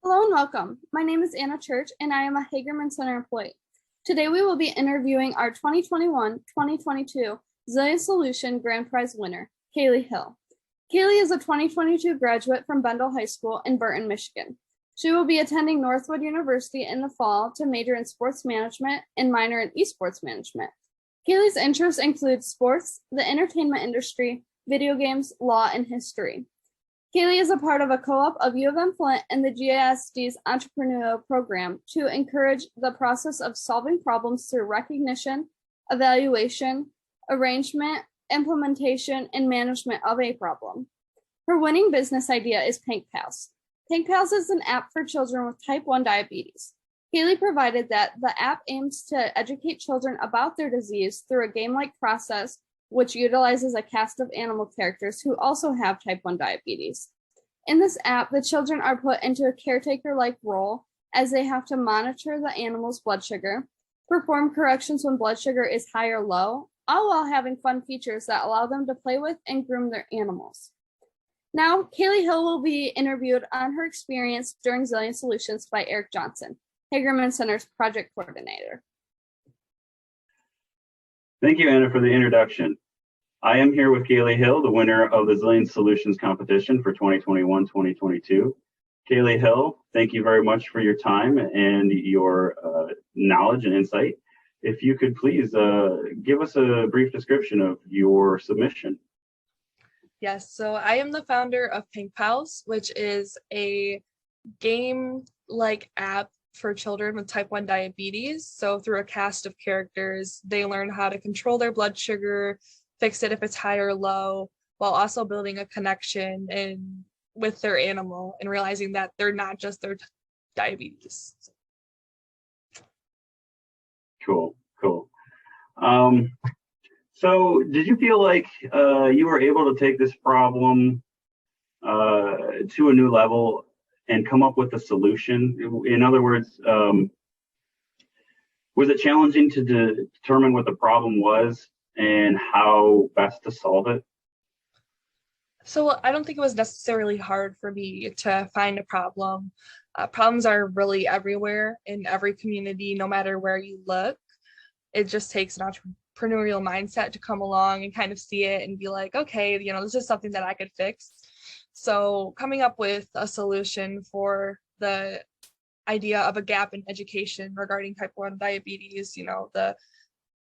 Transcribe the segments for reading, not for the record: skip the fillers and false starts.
Hello and welcome. My name is Anna Church and I am a Hagerman Center employee. Today we will be interviewing our 2021-2022 Zillion Solution Grand Prize winner, Kailey Hill. Kaylee is a 2022 graduate from Bendel High School in Burton, Michigan. She will be attending Northwood University in the fall to major in sports management and minor in esports management. Kaylee's interests include sports, the entertainment industry, video games, law, and history. Kaylee is a part of a co-op of U of M Flint and the GISD's Entrepreneurial program to encourage the process of solving problems through recognition, evaluation, arrangement, implementation, and management of a problem. Her winning business idea is Panc-Pals. Panc-Pals is an app for children with type 1 diabetes. Kaylee provided that the app aims to educate children about their disease through a game-like process which utilizes a cast of animal characters who also have type 1 diabetes. In this app, the children are put into a caretaker-like role as they have to monitor the animal's blood sugar, perform corrections when blood sugar is high or low, all while having fun features that allow them to play with and groom their animals. Now, Kailey Hill will be interviewed on her experience during Zillion Solutions by Eric Johnson, Hagerman Center's project coordinator. Thank you, Anna, for the introduction. I am here with Kailey Hill, the winner of the Zillion Solutions competition for 2021-2022. Kailey Hill, thank you very much for your time and your knowledge and insight. If you could please give us a brief description of your submission. Yes, so I am the founder of Panc-Pals, which is a game-like app for children with type 1 diabetes. So through a cast of characters, they learn how to control their blood sugar, fix it if it's high or low, while also building a connection with their animal and realizing that they're not just their diabetes. Cool. So did you feel like you were able to take this problem to a new level and come up with a solution? In other words, was it challenging to determine what the problem was and how best to solve it? So I don't think it was necessarily hard for me to find a problem. Problems are really everywhere in every community, no matter where you look. It just takes an entrepreneurial mindset to come along and kind of see it and be like, okay, this is something that I could fix. So coming up with a solution for the idea of a gap in education regarding type 1 diabetes, the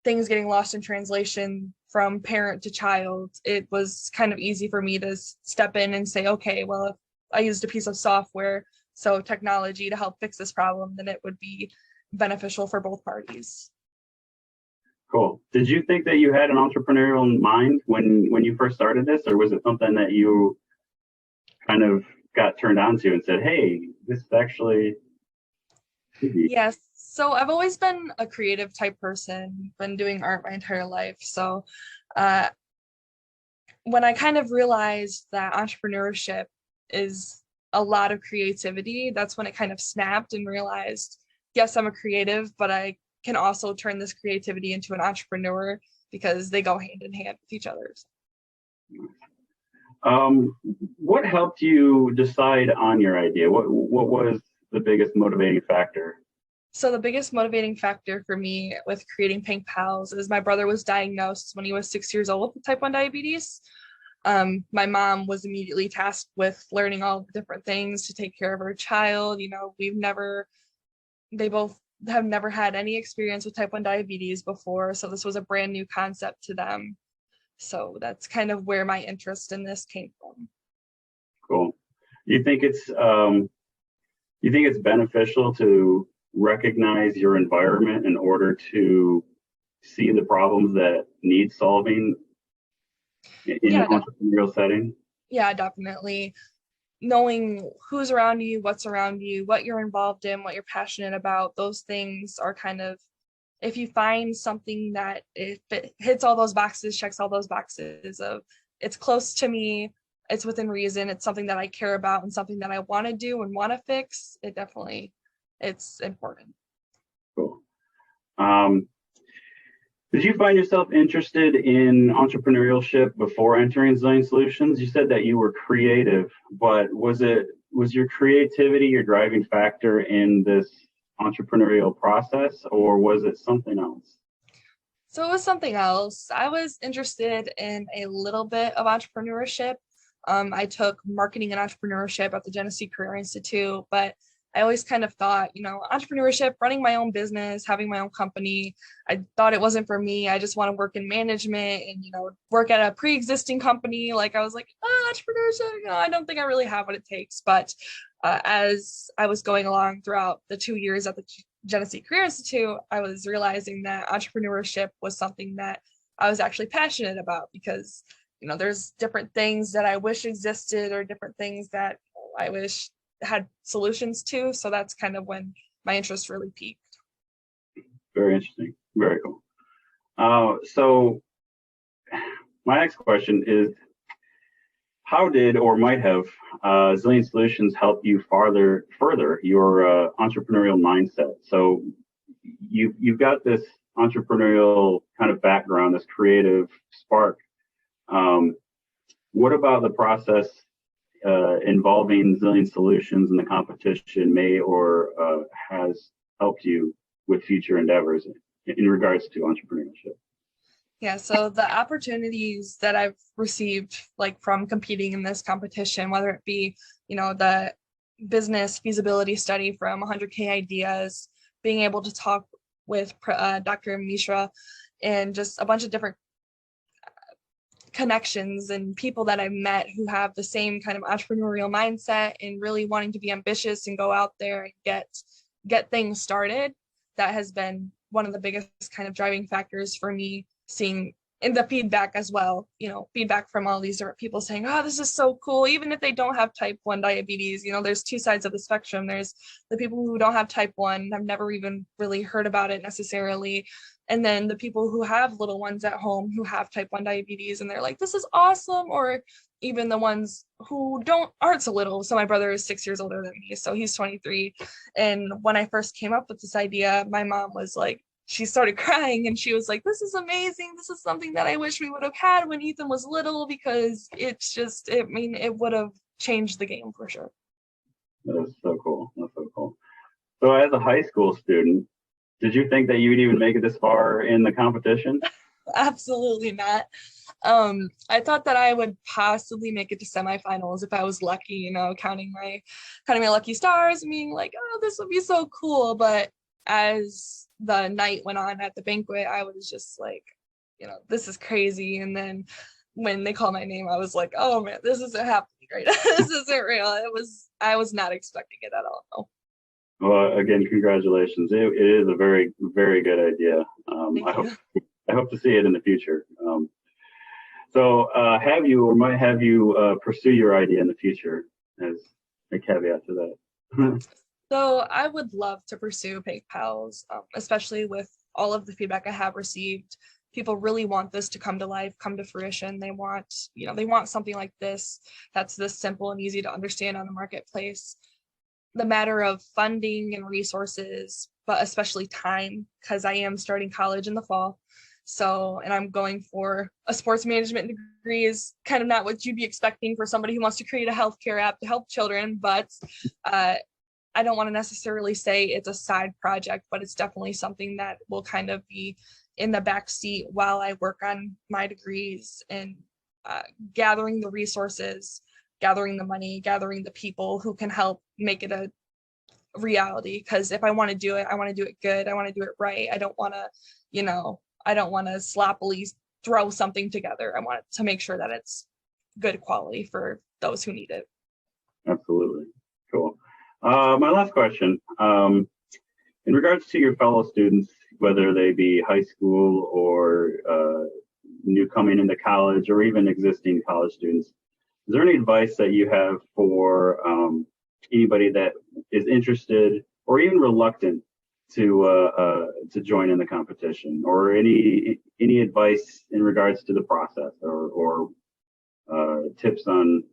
things getting lost in translation from parent to child, it was kind of easy for me to step in and say, okay, well, if I used a piece of software, so technology to help fix this problem, then it would be beneficial for both parties. Cool. Did you think that you had an entrepreneurial mind when you first started this, or was it something that you kind of got turned on to and said, hey, this is actually easy? Yes. So I've always been a creative type person, been doing art my entire life. So when I kind of realized that entrepreneurship is a lot of creativity, that's when it kind of snapped and realized, yes, I'm a creative, but I can also turn this creativity into an entrepreneur because they go hand in hand with each other. What helped you decide on your idea? What was the biggest motivating factor? So the biggest motivating factor for me with creating Panc-Pals is my brother was diagnosed when he was 6 years old with type 1 diabetes. My mom was immediately tasked with learning all the different things to take care of her child. They both have never had any experience with type 1 diabetes before, so this was a brand new concept to them. So that's kind of where my interest in this came from. Cool. You think it's beneficial to recognize your environment in order to see the problems that need solving in an entrepreneurial setting? Yeah, definitely. Knowing who's around you, what's around you, what you're involved in, what you're passionate about, those things are kind of, if you find something that if it hits all those boxes, checks all those boxes of it's close to me, it's within reason, it's something that I care about and something that I want to do and want to fix, it's important. Cool. Did you find yourself interested in entrepreneurship before entering Zillion Solutions? You said that you were creative, but was it was your creativity your driving factor in this entrepreneurial process, or was it something else? So it was something else. I was interested in a little bit of entrepreneurship. I took marketing and entrepreneurship at the Genesee Career Institute, but I always kind of thought, entrepreneurship, running my own business, having my own company, I thought it wasn't for me. I just want to work in management and, work at a pre-existing company. Like I was like, entrepreneurship, I don't think I really have what it takes. But as I was going along throughout the 2 years at the Genesee Career Institute, I was realizing that entrepreneurship was something that I was actually passionate about because, there's different things that I wish existed or different things that I wish had solutions to. So that's kind of when my interest really peaked. Very interesting. Very cool. So my next question is, how did or might have Zillion Solutions help you further your entrepreneurial mindset? So you've got this entrepreneurial kind of background, this creative spark. What about the process involving Zillion Solutions and the competition may or has helped you with future endeavors in regards to entrepreneurship? Yeah, so the opportunities that I've received, like from competing in this competition, whether it be, the business feasibility study from 100K Ideas, being able to talk with Dr. Mishra, and just a bunch of different connections and people that I've met who have the same kind of entrepreneurial mindset and really wanting to be ambitious and go out there and get things started. That has been one of the biggest kind of driving factors for me, seeing in the feedback as well, feedback from all these different people saying, oh, this is so cool. Even if they don't have type 1 diabetes, there's two sides of the spectrum. There's the people who don't have type 1, have never even really heard about it necessarily. And then the people who have little ones at home who have type 1 diabetes, and they're like, this is awesome. Or even the ones who aren't so little. So my brother is 6 years older than me, so he's 23. And when I first came up with this idea, my mom was like, she started crying and she was like, this is amazing. This is something that I wish we would have had when Ethan was little, because it would have changed the game for sure. That's so cool. That's so cool. So as a high school student, did you think that you would even make it this far in the competition? Absolutely not. I thought that I would possibly make it to semifinals if I was lucky, counting my lucky stars and being like, oh, this would be so cool. But as the night went on at the banquet, I was just like, this is crazy. And then when they called my name, I was like, oh man, this isn't happening right now. This isn't real. I was not expecting it at all. No. Well, again, congratulations. It is a very, very good idea. I hope to see it in the future. So have you or might have you pursue your idea in the future as a caveat to that? So I would love to pursue Panc-Pals, especially with all of the feedback I have received. People really want this to come to life, come to fruition. They want something like this that's this simple and easy to understand on the marketplace. The matter of funding and resources, but especially time, because I am starting college in the fall. So, and I'm going for a sports management degree, is kind of not what you'd be expecting for somebody who wants to create a healthcare app to help children. But I don't want to necessarily say it's a side project, but it's definitely something that will kind of be in the back seat while I work on my degrees and gathering the resources, gathering the money, gathering the people who can help make it a reality. Because if I want to do it, I want to do it good. I want to do it right. I don't want to, sloppily throw something together. I want to make sure that it's good quality for those who need it. Absolutely. Cool. My last question, in regards to your fellow students, whether they be high school or new coming into college or even existing college students, is there any advice that you have for anybody that is interested or even reluctant to join in the competition, or any advice in regards to the process or tips on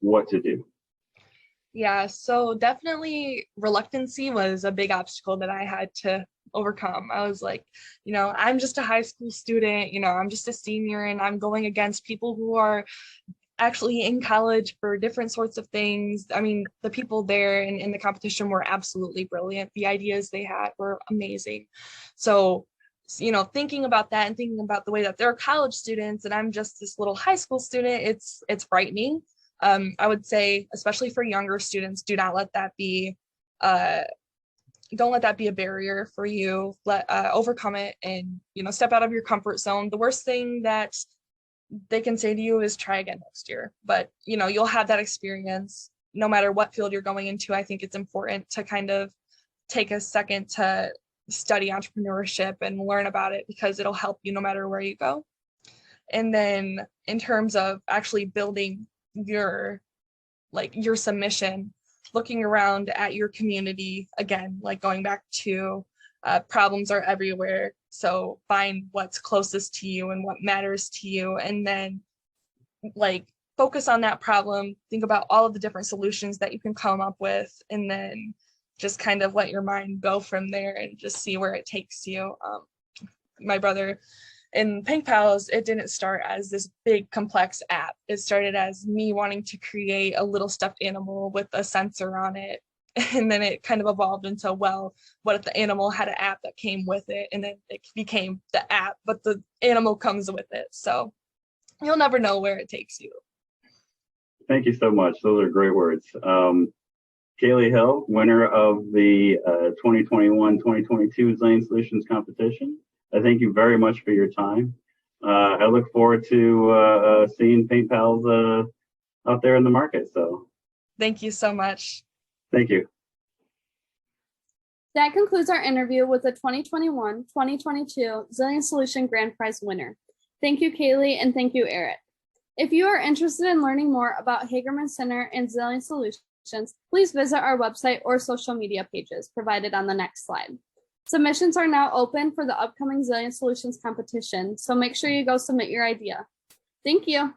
what to do? Yeah, so definitely reluctancy was a big obstacle that I had to overcome. I was like, I'm just a high school student, I'm just a senior, and I'm going against people who are actually in college for different sorts of things. I mean, the people there in the competition were absolutely brilliant. The ideas they had were amazing. So, thinking about that and thinking about the way that they're college students and I'm just this little high school student, it's frightening. I would say, especially for younger students, do not let that be don't let that be a barrier for you. Overcome it and step out of your comfort zone. The worst thing that they can say to you is try again next year, but you'll have that experience no matter what field you're going into. I think it's important to kind of take a second to study entrepreneurship and learn about it, because it'll help you no matter where you go. And then in terms of actually building your submission, looking around at your community, again, like going back to problems are everywhere. So find what's closest to you and what matters to you, and then focus on that problem, think about all of the different solutions that you can come up with, and then just kind of let your mind go from there and just see where it takes you. My brother, in Panc-Pals, it didn't start as this big complex app. It started as me wanting to create a little stuffed animal with a sensor on it. And then it kind of evolved into, well, what if the animal had an app that came with it? And then it became the app, but the animal comes with it. So you'll never know where it takes you. Thank you so much. Those are great words. Kailey Hill, winner of the 2021-2022 Zillion Solutions competition. I thank you very much for your time. I look forward to seeing Panc-Pals out there in the market. So thank you so much. Thank you. That concludes our interview with the 2021-2022 Zillion Solution Grand Prize winner. Thank you, Kaylee, and thank you, Eric. If you are interested in learning more about Hagerman Center and Zillion Solutions, please visit our website or social media pages provided on the next slide. Submissions are now open for the upcoming Zillion Solutions competition, so make sure you go submit your idea. Thank you.